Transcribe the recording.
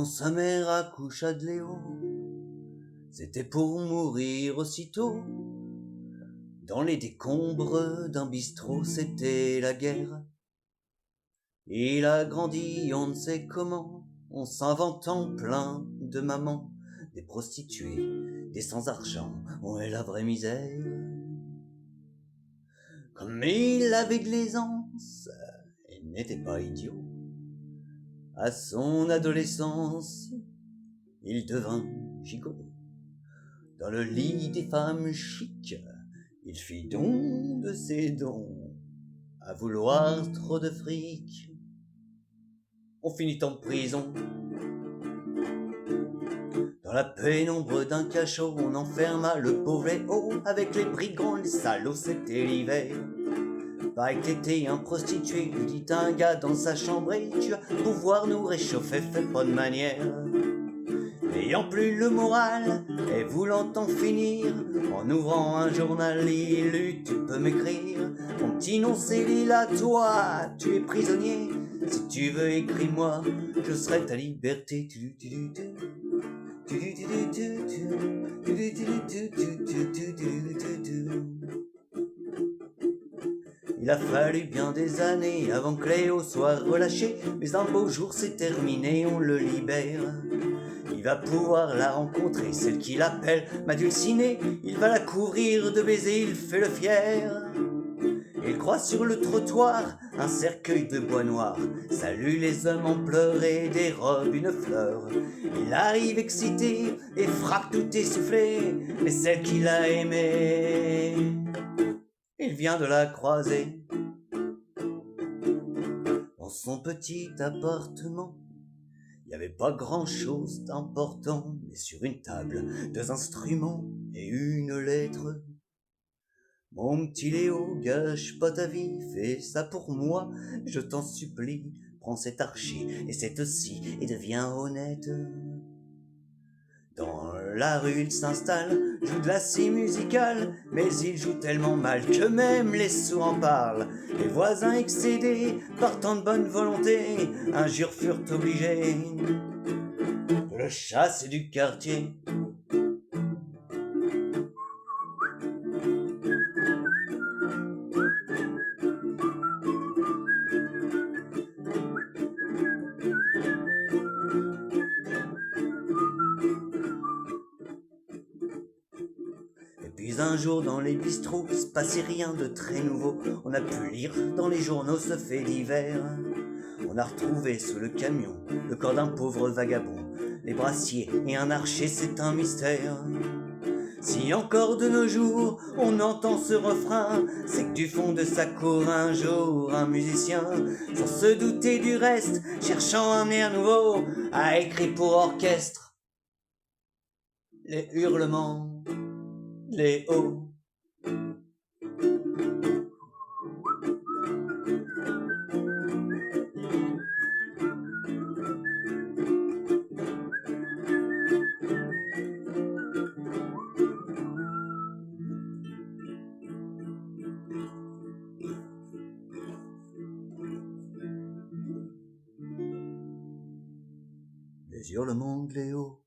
sa mère accoucha de Léo, c'était pour mourir aussitôt. Dans les décombres d'un bistrot, c'était la guerre. Il a grandi, on ne sait comment, en s'inventant plein de mamans, des prostituées, des sans-argent, ouais la vraie misère. Comme il avait de l'aisance, il n'était pas idiot. À son adolescence, il devint gigolo. Dans le lit des femmes chics, il fit don de ses dons. À vouloir trop de fric, on finit en prison. Dans la pénombre d'un cachot, on enferma le pauvre Léo. Avec les brigands, les salauds, c'était l'hiver. Pareil que t'étais un prostitué, lui dit un gars dans sa chambre, et tu vas pouvoir nous réchauffer, fais pas de manière. N'ayant plus le moral et voulant en finir, en ouvrant un journal, il lut, tu peux m'écrire. Mon petit nom c'est Lila, toi, tu es prisonnier. Si tu veux, écris-moi, je serai ta liberté. Il a fallu bien des années avant que Léo soit relâché, mais un beau jour c'est terminé, on le libère. Il va pouvoir la rencontrer, celle qu'il appelle ma dulcinée. Il va la couvrir de baisers, il fait le fier. Il croise sur le trottoir un cercueil de bois noir. Salut les hommes en pleurs et dérobe une fleur. Il arrive excité et frappe tout essoufflé, mais celle qu'il a aimée, il vient de la croiser. Dans son petit appartement, il n'y avait pas grand-chose d'important, mais sur une table, 2 instruments et une lettre. Mon petit Léo, gâche pas ta vie, fais ça pour moi, je t'en supplie. Prends cet archi et cette scie et deviens honnête. Dans la rue, il s'installe, joue de la scie musicale, mais il joue tellement mal que même les sourds en parlent. Les voisins excédés, partant de bonne volonté, un jour furent obligés de le chasser du quartier. Et puis un jour dans les bistrots, se passait rien de très nouveau. On a pu lire dans les journaux ce fait divers. On a retrouvé sous le camion le corps d'un pauvre vagabond. Les brassiers et un archer, c'est un mystère. Si encore de nos jours on entend ce refrain, c'est que du fond de sa cour un jour un musicien, sans se douter du reste, cherchant un air nouveau, a écrit pour orchestre les hurlements de Léo. Les hurlements de Léo.